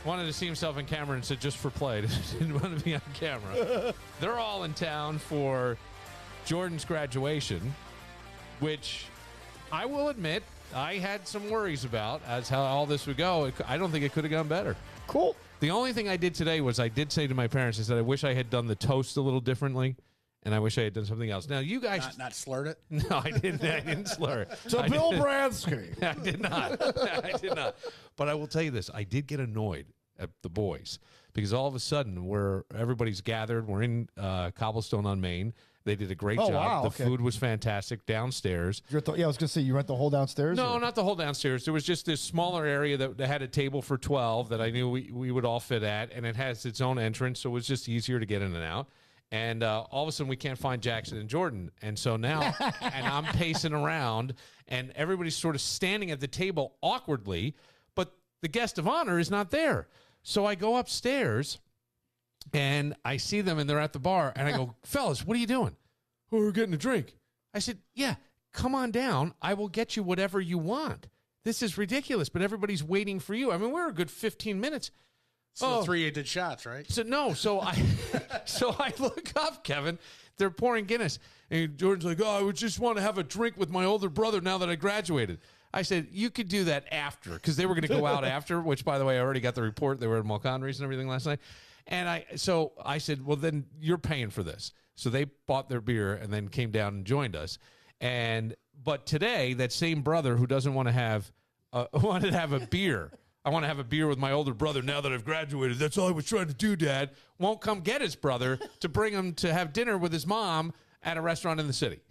wanted to see himself in camera and said just for play. Didn't want to be on camera. They're all in town for Jordan's graduation, which I will admit I had some worries about as how all this would go. I don't think it could have gone better. Cool. The only thing I did today was I did say to my parents, I said, I wish I had done the toast a little differently, and I wish I had done something else. Now, you guys... Not slurred it? No, I didn't slur it. To Bill Bransky. I did not. I did not. But I will tell you this. I did get annoyed at the boys because all of a sudden everybody's gathered. We're in Cobblestone on Main. They did a great job. Wow, the food was fantastic downstairs. I was going to say, you rent the whole downstairs? No, or? not the whole downstairs. There was just this smaller area that had a table for 12 that I knew we would all fit at, and it has its own entrance, so it was just easier to get in and out. And all of a sudden, we can't find Jackson and Jordan. And so now, and I'm pacing around, and everybody's sort of standing at the table awkwardly, but the guest of honor is not there. So I go upstairs, and I see them, and they're at the bar, and I go, fellas, what are you doing? Oh, we're getting a drink. I said, yeah, come on down. I will get you whatever you want. This is ridiculous, but everybody's waiting for you. I mean, we're a good 15 minutes. So 3 did shots, right? So I look up, Kevin. They're pouring Guinness. And Jordan's like, oh, I would just want to have a drink with my older brother now that I graduated. I said, you could do that after, because they were going to go out after, which, by the way, I already got the report. They were at Mulconry's and everything last night. And I said, well, then you're paying for this. So they bought their beer and then came down and joined us. But today, that same brother who doesn't want to have wanted to have a beer. I want to have a beer with my older brother now that I've graduated. That's all I was trying to do, Dad. Won't come get his brother to bring him to have dinner with his mom at a restaurant in the city.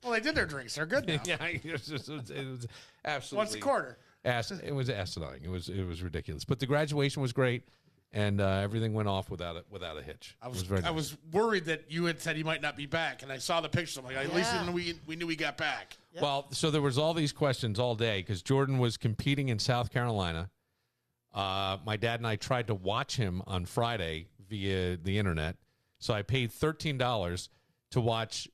Well, they did their drinks. They're good now. Yeah, it was absolutely. Once a quarter. It was asinine. It was ridiculous. But the graduation was great. And everything went off without a hitch. I nice. was worried that you had said he might not be back, and I saw the pictures. I'm like, at least we knew he got back. Yep. Well, so there was all these questions all day because Jordan was competing in South Carolina. My dad and I tried to watch him on Friday via the internet. So I paid $13 to watch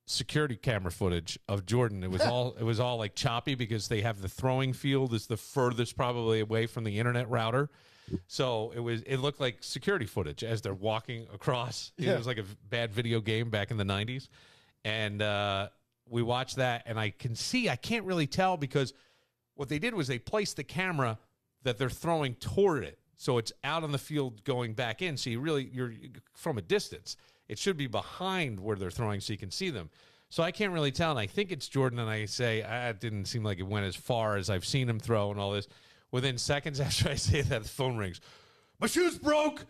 security camera footage of Jordan. It was all like choppy because they have the throwing field is the furthest probably away from the internet router. So it looked like security footage as they're walking across. It was like a bad video game back in the 90s. And we watched that, and I can't really tell because what they did was they placed the camera that they're throwing toward it. So it's out on the field going back in. So you're from a distance. It should be behind where they're throwing so you can see them. So I can't really tell, and I think it's Jordan, and I say, it didn't seem like it went as far as I've seen him throw and all this. Within seconds after I say that, the phone rings. My shoe's broke.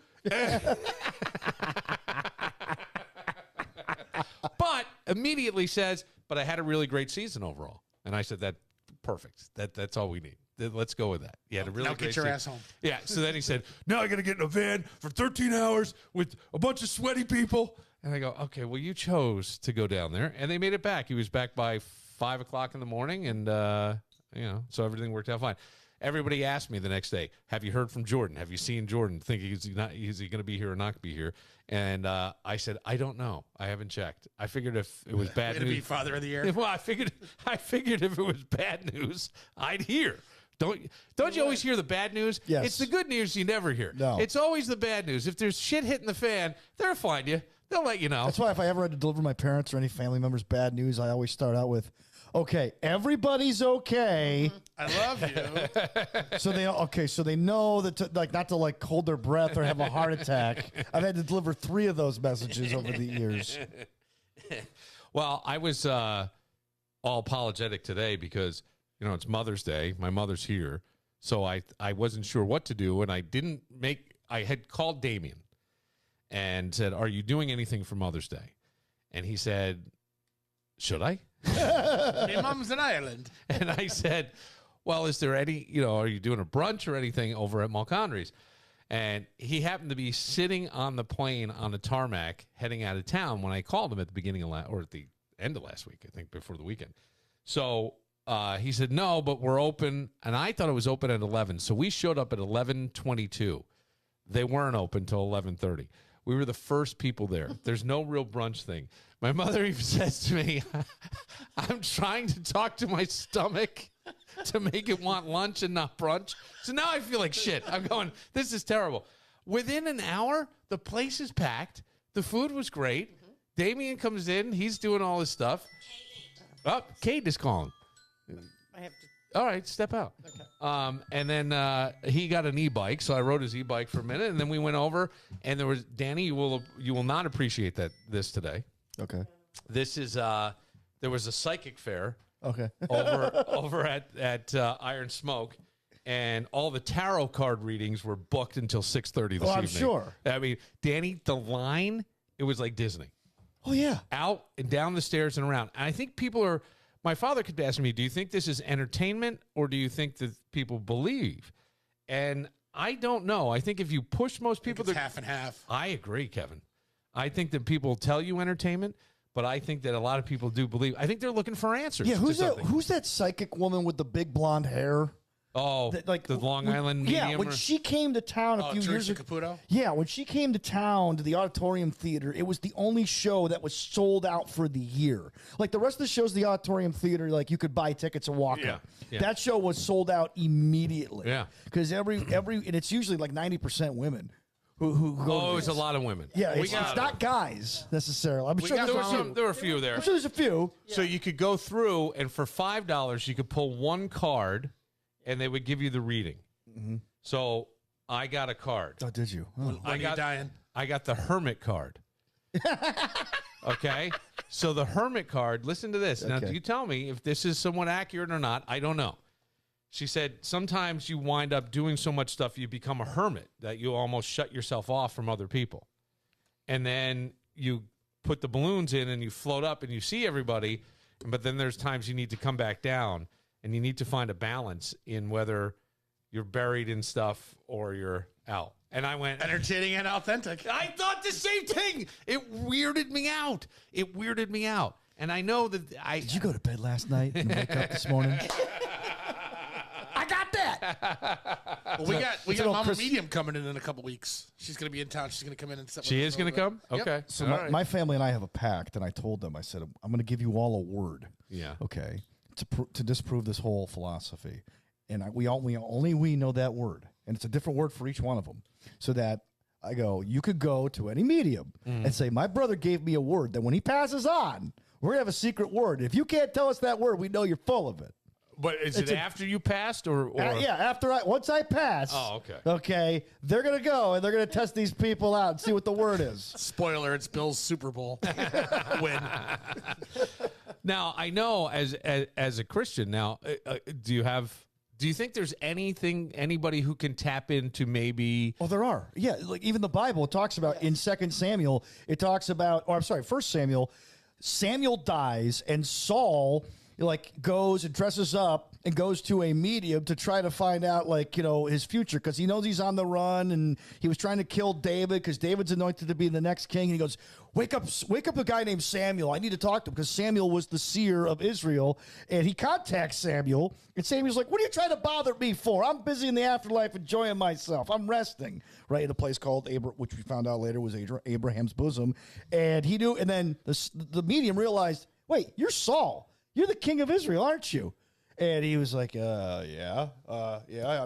But immediately says, but I had a really great season overall. And I said, perfect. That's all we need. Let's go with that. Yeah, a really now great get your season. ass home. Yeah, so then he said, now I got to get in a van for 13 hours with a bunch of sweaty people. And I go, okay, well, you chose to go down there. And they made it back. He was back by 5 o'clock in the morning. And, so everything worked out fine. Everybody asked me the next day, have you heard from Jordan? Have you seen Jordan? Thinking is he going to be here or not be here? And I said, I don't know. I haven't checked. I figured if it was bad news. To be Father of the Year. Well, I figured if it was bad news, I'd hear. Don't you always hear the bad news? Yes. It's the good news you never hear. No. It's always the bad news. If there's shit hitting the fan, they'll find you. They'll let you know. That's why if I ever had to deliver my parents or any family members bad news, I always start out with, okay, everybody's okay. I love you. So they know that not to hold their breath or have a heart attack. I've had to deliver 3 of those messages over the years. Well, I was all apologetic today because it's Mother's Day. My mother's here, so I wasn't sure what to do, and I had called Damien and said, "Are you doing anything for Mother's Day?" And he said, "Should I?" My mom's in Ireland. And I said, well, is there any, are you doing a brunch or anything over at Mulconry's? And he happened to be sitting on the plane on the tarmac heading out of town when I called him at the beginning of or at the end of last week, I think, before the weekend. So he said, no, but we're open. And I thought it was open at 11. So we showed up at 11:22. They weren't open till 11:30. We were the first people there. There's no real brunch thing. My mother even says to me, I'm trying to talk to my stomach. to make it want lunch and not brunch. So now I feel like shit. I'm going, this is terrible. Within an hour, the place is packed. The food was great. Damien comes in. He's doing all his stuff. Oh, Kate is calling. I have to. All right, step out. Okay. And then he got an e-bike, so I rode his e-bike for a minute, and then we went over, and there was Danny. You will not appreciate this today. Okay. This is there was a psychic fair. Okay. over at Iron Smoke, and all the tarot card readings were booked until 6:30 this evening. I'm sure. I mean, Danny, the line, it was like Disney. Oh yeah. Out and down the stairs and around. And I think people are. My father kept asking me, "Do you think this is entertainment, or do you think that people believe?" And I don't know. I think if you push most people, It's half and half. I agree, Kevin. I think that people tell you entertainment. But I think that a lot of people do believe. I think they're looking for answers. Yeah, to who's that? something. Who's that psychic woman with the big blonde hair? Oh, That, the Long Island medium. Yeah, when she came to town a few years Teresa ago. Caputo? Yeah, when she came to town to the Auditorium Theater, it was the only show that was sold out for the year. Like the rest of the shows, the Auditorium Theater, like you could buy tickets and walk Yeah, up. yeah. That show was sold out immediately. Yeah. because every and it's usually like 90% women who go. Oh, to it's a these. lot of women. Yeah, We it's got not guys necessarily. I'm sure there there's were a few there. I'm sure there's a few. So you could go through, and for $5, you could pull one card, and they would give you the reading. So I got a card. Oh, did you? Oh. When are you dying? I got the Hermit card. Okay? So the Hermit card, listen to this. Now, Okay. you tell me if this is somewhat accurate or not. I don't know. She said, sometimes you wind up doing so much stuff, you become a hermit, that you almost shut yourself off from other people. And then you put the balloons in and you float up and you see everybody. But then there's times you need to come back down, and you need to find a balance in whether you're buried in stuff or you're out. And I went, Entertaining and authentic. I thought the same thing. It weirded me out. And I know that Did you go to bed last night and wake up this morning? I got that. Well, we it's got an old Mama Chris- Medium coming in a couple weeks. She's going to be in town. She's going to come in and sit with she us is a going to little come? bit. Yep. Okay. So All my, right. my family and I have a pact, and I told them, I said, I'm going to give you all a word. Yeah. Okay. To disprove this whole philosophy, and we only know that word, and it's a different word for each one of them. So that I go, you could go to any medium and say, my brother gave me a word that when he passes on, we're gonna have a secret word. If you can't tell us that word, we know you're full of it. But is it after you passed or? Yeah, once I pass. Oh, okay. Okay, they're gonna go and they're gonna test these people out and see what the word is. Spoiler, it's Bill's Super Bowl win. Now, I know as a Christian now, do you think there's anybody who can tap into maybe? Oh, there are. Yeah, like even the Bible talks about in 2 Samuel, it talks about, or I'm sorry, 1 Samuel, Samuel dies and Saul like goes and dresses up and goes to a medium to try to find out like, his future, because he knows he's on the run, and he was trying to kill David because David's anointed to be the next king. And he goes, wake up a guy named Samuel. I need to talk to him, because Samuel was the seer of Israel. And he contacts Samuel, and Samuel's like, what are you trying to bother me for? I'm busy in the afterlife enjoying myself. I'm resting, right, in a place called which we found out later was Abraham's bosom. And he knew, and then the medium realized, wait, you're Saul. You're the king of Israel, aren't you? And he was like, yeah,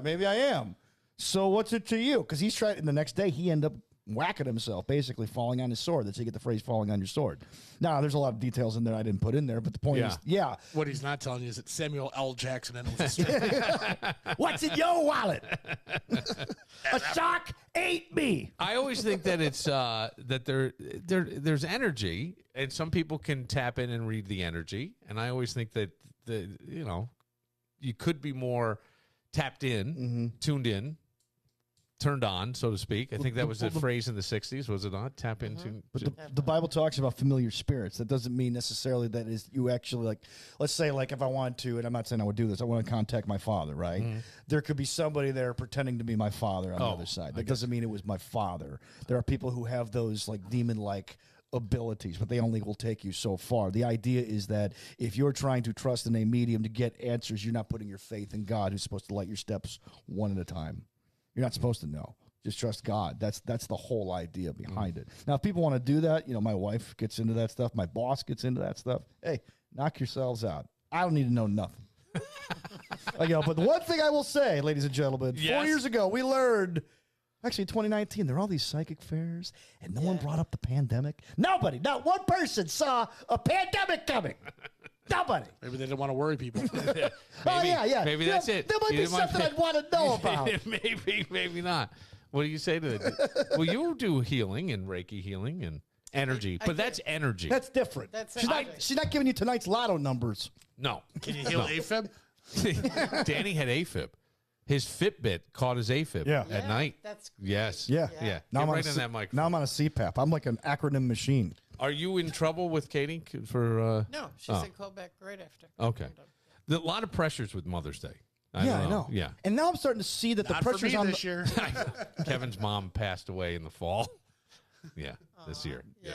maybe I am. So what's it to you? Because he's trying, and the next day he ended up whacking himself, basically falling on his sword. That's how you get the phrase falling on your sword. Now, there's a lot of details in there I didn't put in there, but the point is, yeah. What he's not telling you is that Samuel L. Jackson and Elvis Strait. What's in your wallet? A shark ate me. I always think that it's that there's energy, and some people can tap in and read the energy. And I always think that you could be more tapped in, tuned in, turned on, so to speak. I think that was a phrase in the 60s, was it not? Tap into. But the Bible talks about familiar spirits. That doesn't mean necessarily that is you actually, like, let's say, like, if I want to, and I'm not saying I would do this, I want to contact my father, right? There could be somebody there pretending to be my father on the other side. That doesn't mean it was my father. There are people who have those, like, demon-like abilities, but they only will take you so far. The idea is that if you're trying to trust in a medium to get answers, you're not putting your faith in God, who's supposed to light your steps one at a time. You're not supposed to know. Just trust God. That's the whole idea behind it. Now, if people want to do that, my wife gets into that stuff. My boss gets into that stuff. Hey, knock yourselves out. I don't need to know nothing. I go, but the one thing I will say, ladies and gentlemen, 4 Yes. years ago, we learned, actually 2019, there are all these psychic fairs, and no one brought up the pandemic. Nobody, not one person saw a pandemic coming. Nobody. Maybe they didn't want to worry people. Maybe, Oh, yeah. Maybe that's it. There might You be didn't want- something I'd want to know about. maybe not. What do you say to that? Well, you do healing and Reiki healing and energy, but that's energy. That's different. That's she's not giving you tonight's lotto numbers. No. Can you heal AFib? Danny had AFib. His Fitbit caught his AFib Yeah. at night. That's great. Yes. Yeah. Yeah. Now Get I'm, right on in that microphone. now I'm on a CPAP. I'm like an acronym machine. Are you in trouble with Katie for? No, she Oh. said call back right after. Okay. A lot of pressures with Mother's Day. I don't know. Yeah. And now I'm starting to see that Not the for pressure's me on this the, year. Kevin's mom passed away in the fall. Yeah, this year. Yeah.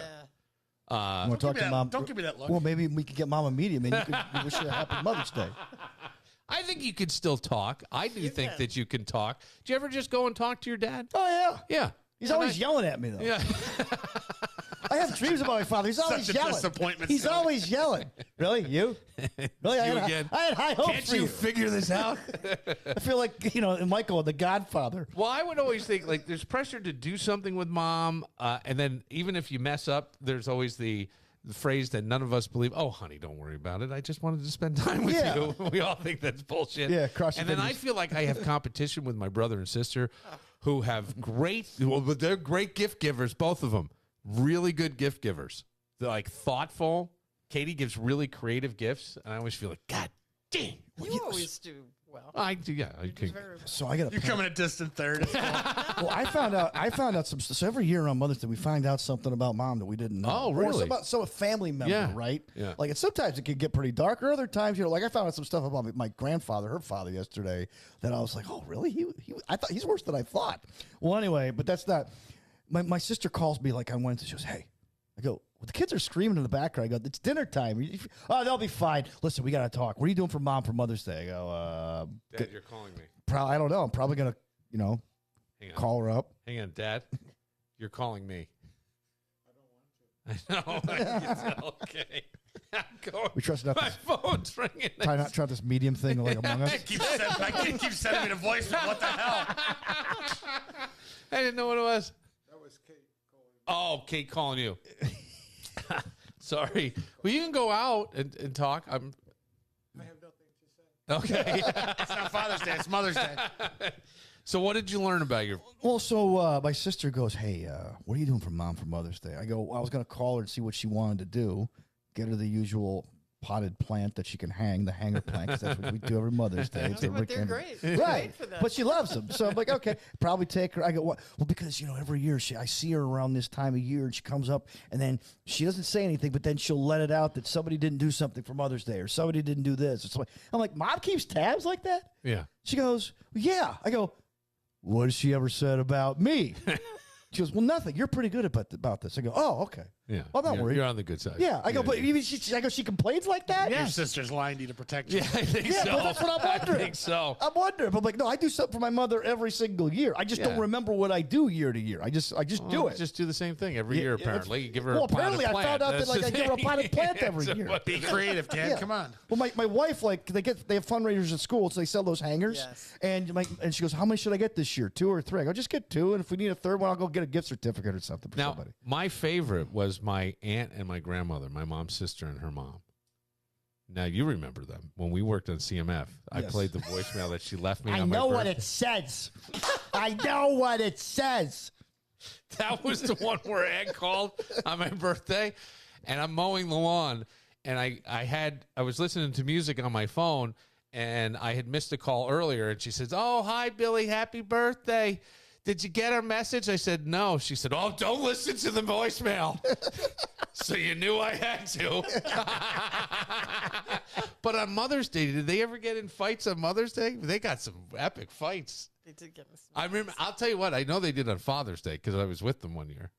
I want to talk Give me to that- mom. don't give me that look. Well, maybe we could get Mama Media. Maybe you could wish her a happy Mother's Day. I think you could still talk. I do think can. that you can talk. Do you ever just go and talk to your dad? Oh yeah. Yeah. He's And always yelling at me though. Yeah. I have dreams about my father. He's always a yelling. disappointment, He's Scott. always yelling. Really, you? Really? You again. I had high hopes Can't for you you. figure this out? I feel like Michael, the Godfather. Well, I would always think like there's pressure to do something with mom, and then even if you mess up, there's always the phrase that none of us believe. Oh, honey, don't worry about it. I just wanted to spend time with Yeah. you. We all think that's bullshit. Yeah, cross your And then I fingers. feel like I have competition with my brother and sister, who have but they're great gift givers, both of them. Really good gift givers. They're like thoughtful. Katie gives really creative gifts, and I always feel like, God dang. You always do well. I do, yeah. I You do can, very well. So I got You're coming a distant third. Well, I found out some stuff. So every year on Mother's Day, we find out something about mom that we didn't know. Oh, Or really? about a family member, Yeah. right? Yeah. Like sometimes it can get pretty dark, or other times, like I found out some stuff about my grandfather, her father, yesterday that I was like, oh, really? I thought he's worse than I thought. Well, anyway, but that's not. My sister calls me like on Wednesday. She goes, hey, I go. Well, the kids are screaming in the background. I go, it's dinner time. Oh, they'll be fine. Listen, we got to talk. What are you doing for mom for Mother's Day? I go, Dad, you're calling me. I don't know. I'm probably going to, Hang on. call her up. Hang on, Dad. You're calling me. I don't want to. I know. It's okay. I'm going. We trust nothing. My phone's ringing. Try this medium thing like Among Us. My kid keeps sending me the voicemail. What the hell? I didn't know what it was. That was Kate calling. Oh, Kate calling you. Sorry. Well, you can go out and talk. I have nothing to say. Okay. It's not Father's Day. It's Mother's Day. So what did you learn about your... Well, so my sister goes, hey, what are you doing for mom for Mother's Day? I go, I was going to call her and see what she wanted to do, get her the usual potted plant that she can hang, the hanger plant, 'cause that's what we do every Mother's Day. It's a But they're Rick great. Right. Great for them. But she loves them. So I'm like, okay, probably take her. I go, what? Well, because, every year I see her around this time of year and she comes up and then she doesn't say anything, but then she'll let it out that somebody didn't do something for Mother's Day or somebody didn't do this. It's like, I'm like, Mom keeps tabs like that? Yeah. She goes, yeah. I go, what has she ever said about me? She goes, well, nothing. You're pretty good about this. I go, oh, okay. Yeah. Well, I'm not worried. You're on the good side. Yeah. I go, but even she complains like that? Your sister's lying to you to protect you. Yeah, I think Yeah, so. but that's what I'm wondering. I think so. I'm wondering. But I'm like, no, I do something for my mother every single year. I just don't Yeah. remember what I do year to year. I just do it. Just do the same thing every Yeah, year, it's- apparently. You give her well, a potted apparently I plant. found out that, That's like, the I give her a thing. potted plant every So year. what- Be creative, Dad. Yeah. Come on. Well, my wife, like, they have fundraisers at school, so they sell those hangers. Yes. And she goes, how many should I get this year? 2 or 3? I go, just get 2, and if we need a third one, I'll go get a gift certificate or something for Now, somebody. my favorite was my aunt and my grandmother, my mom's sister and her mom. Now, you remember them. When we worked on CMF, I Yes. played the voicemail that she left me I on my know what birthday. it says. I know what it says. That was the one where Ed called on my birthday, and I'm mowing the lawn, and I was listening to music on my phone, and I had missed a call earlier, and she says, "Oh, hi, Billy, happy birthday. Did you get our message?" I said, "No." She said, "Oh, don't listen to the voicemail." So you knew I had to. But on Mother's Day, did they ever get in fights on Mother's Day? They got some epic fights. They did get us. I remember. I'll tell you what. I know they did on Father's Day because I was with them one year,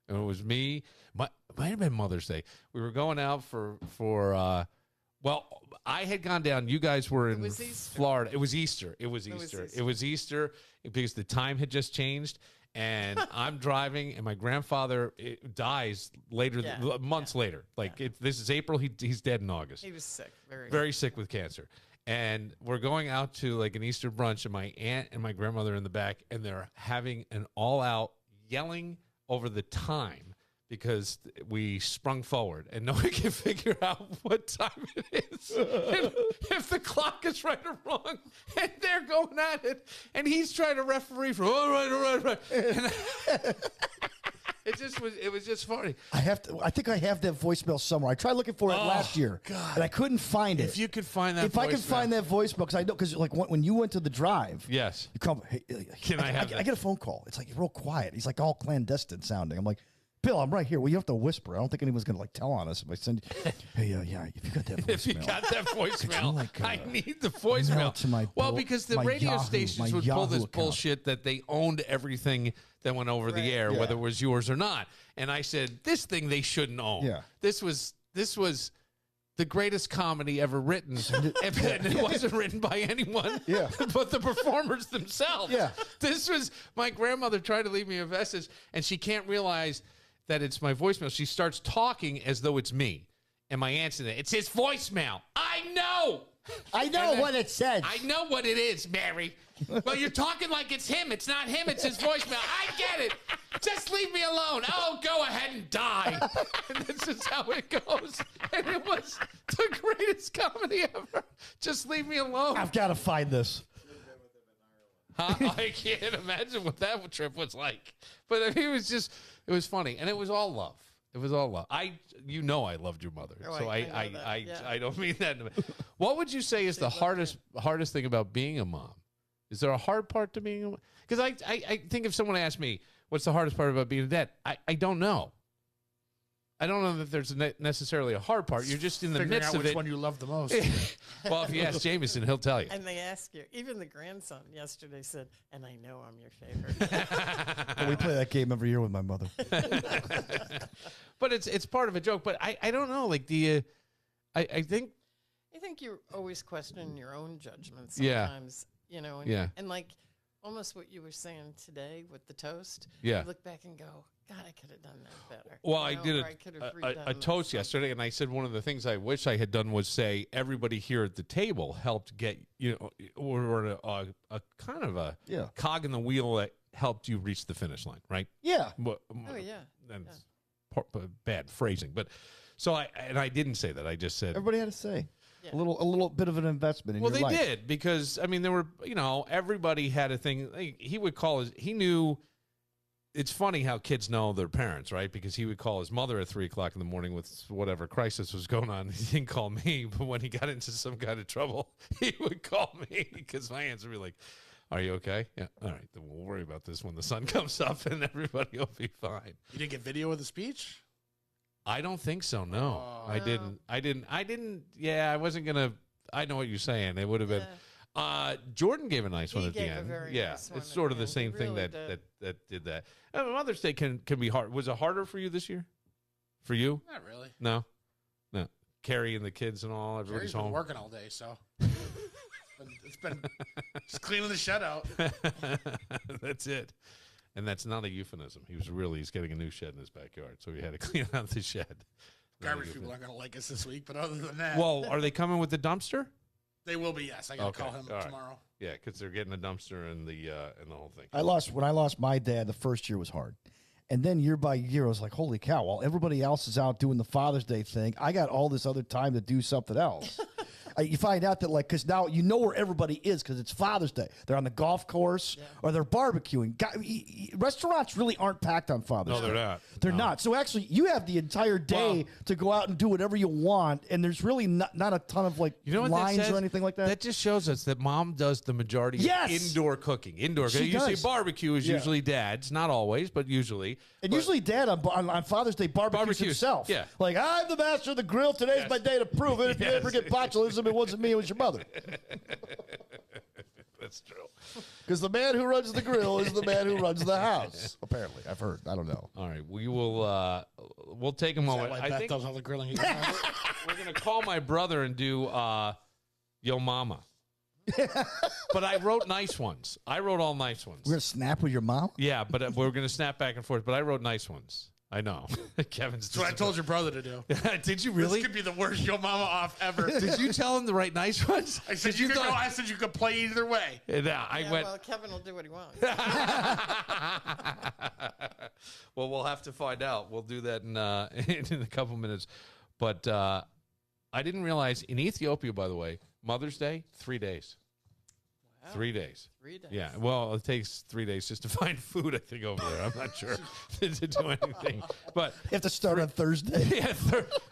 and it was me. Might have been Mother's Day. We were going out for. Well, I had gone down. You guys were in was Easter. Florida. It was Easter. It was was Easter. Easter. It was Easter because the time had just changed. And I'm driving, and my grandfather dies later, Yeah, months later. Like this is April. He's dead in August. He was sick. Very. Very sick with cancer. And we're going out to like an Easter brunch, and my aunt and my grandmother in the back, and they're having an all-out yelling over the time because we sprung forward, and no one can figure out what time it is, and if the clock is right or wrong, and they're going at it, and he's trying to referee for all right. And it was just funny. I think I have that voicemail somewhere. I tried looking for it last year, and I couldn't find it. If you could find that, if I could find that voicemail, because I know, because like when you went to the drive, yes, you come. Hey, can I have? I get a phone call. It's like real quiet. He's like all clandestine sounding. I'm like, Bill, I'm right here. Well, you have to whisper. I don't think anyone's gonna like tell on us if I send. Hey, yeah, if you got that voicemail, if you got that voicemail, like, I need the voicemail. To my because the my radio Yahoo, stations my would pull Yahoo this account. bullshit that they owned everything that went over the air, whether it was yours or not. And I said, this thing they shouldn't own. Yeah. This was the greatest comedy ever written. And it wasn't written by anyone but the performers themselves. Yeah. This was my grandmother tried to leave me a message, and she can't realize that it's my voicemail. She starts talking as though it's me. And my aunt's in there. It's his voicemail. I know. I know what it says. I know what it is, Mary. Well, you're talking like it's him. It's not him. It's his voicemail. I get it. Just leave me alone. Oh, go ahead and die. And this is how it goes. And it was the greatest comedy ever. Just leave me alone. I've got to find this. Huh? I can't imagine what that trip was like. But I mean, it was funny. And it was all love. It was all love. I loved your mother. Oh, So I know that. Yeah. I don't mean that. What would you say is the hardest thing about being a mom? Is there a hard part to being a mom? Because I think if someone asked me, what's the hardest part about being a dad? I don't know. I don't know that there's necessarily a hard part. You're just in the Figuring midst out of which it. one you love the most. Well, if you ask Jameson, he'll tell you. And they ask you, even the grandson yesterday said, and I know I'm your favorite. We play that game every year with my mother. But it's part of a joke. But I don't know. Like I think. I think you're always questioning your own judgment Yeah. sometimes, you know, and like almost what you were saying today with the toast. Yeah. You look back and go, God, I could have done that better. Well, You I know, did or I could have a redone toast something. yesterday, and I said one of the things I wish I had done was say everybody here at the table helped get or a kind of a cog in the wheel that helped you reach the finish line, right? Yeah. Oh yeah. That's bad phrasing, but so I didn't say that. I just said Everybody had to say. Yeah. A little bit of an investment in well, your they life. did because I mean there were everybody had a thing. He would call he knew. It's funny how kids know their parents, right? Because he would call his mother at 3 o'clock in the morning with whatever crisis was going on. He didn't call me, but when he got into some kind of trouble, he would call me because my answer would be like, "Are you okay? Yeah, all right. Then we'll worry about this when the sun comes up, and everybody will be fine." You didn't get video of the speech? I don't think so. No, Oh. I didn't. Yeah, I wasn't gonna. I know what you're saying. It would have been. Jordan gave a nice one He at the gave a end. very Yeah, nice one it's at sort the of the end. same He thing really that did that. Mother's Day can be hard. Was it harder for you this year? For you? Not really. No. Carrie and the kids and all. Everybody's Jerry's been home. working all day, so it's been just cleaning the shed out. That's it. And that's not a euphemism. He's getting a new shed in his backyard, so he had to clean out the shed. Garbage people aren't going to like us this week, but other than that, Well, are they coming with the dumpster? they will be. Yes, I got to call him all right. tomorrow. Yeah, because they're getting a dumpster and the whole thing. When I lost my dad, the first year was hard. And then year by year, I was like, holy cow, while everybody else is out doing the Father's Day thing, I got all this other time to do something else. You find out that, like, because now you know where everybody is because it's Father's Day. They're on the golf course or they're barbecuing. Restaurants really aren't packed on Father's Day. No, they're not. They're not. So actually, you have the entire day to go out and do whatever you want, and there's really not a ton of, like, What lines that says? or anything like that. That just shows us that mom does the majority Yes! of indoor cooking. She You say does. barbecue is usually dad's. Not always, but usually. And usually Dad on Father's Day barbecues himself. yeah. Like, I'm the master of the grill. Today's my day to prove it. If you ever get botulism, it wasn't me, it was your mother. That's true. Because the man who runs the grill is the man who runs the house. Apparently. I've heard. I don't know. All right. We will we'll take a Is moment. that why I Beth think does all the grilling? He does? we're going to call my brother and do Yo Mama. But I wrote nice ones. I wrote all nice ones. We're going to snap with your mom? Yeah, but we're going to snap back and forth. But I wrote nice ones. I know. Kevin's. That's what I told your brother to do. Did you really? This could be the worst Yo Mama off ever. Did you tell him to write nice ones? I said you could go. I said you could play either way. I went. Well, Kevin will do what he wants. Well, we'll have to find out. We'll do that in a couple minutes. But I didn't realize in Ethiopia, by the way, Mother's Day, 3 days. Wow. 3 days. 3 days. Yeah. Well, it takes 3 days just to find food, I think, over there. I'm not sure to do anything. But You have to start on Thursday. yeah,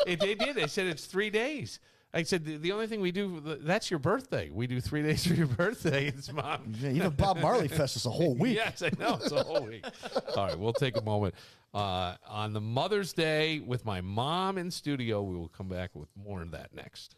they did. They said it's 3 days. I said the only thing we do, that's your birthday. We do 3 days for your birthday. It's Mom. Yeah, even Bob Marley Fest is a whole week. Yes, I know. It's a whole week. All right, we'll take a moment. On the Mother's Day with my mom in studio, we will come back with more of that next.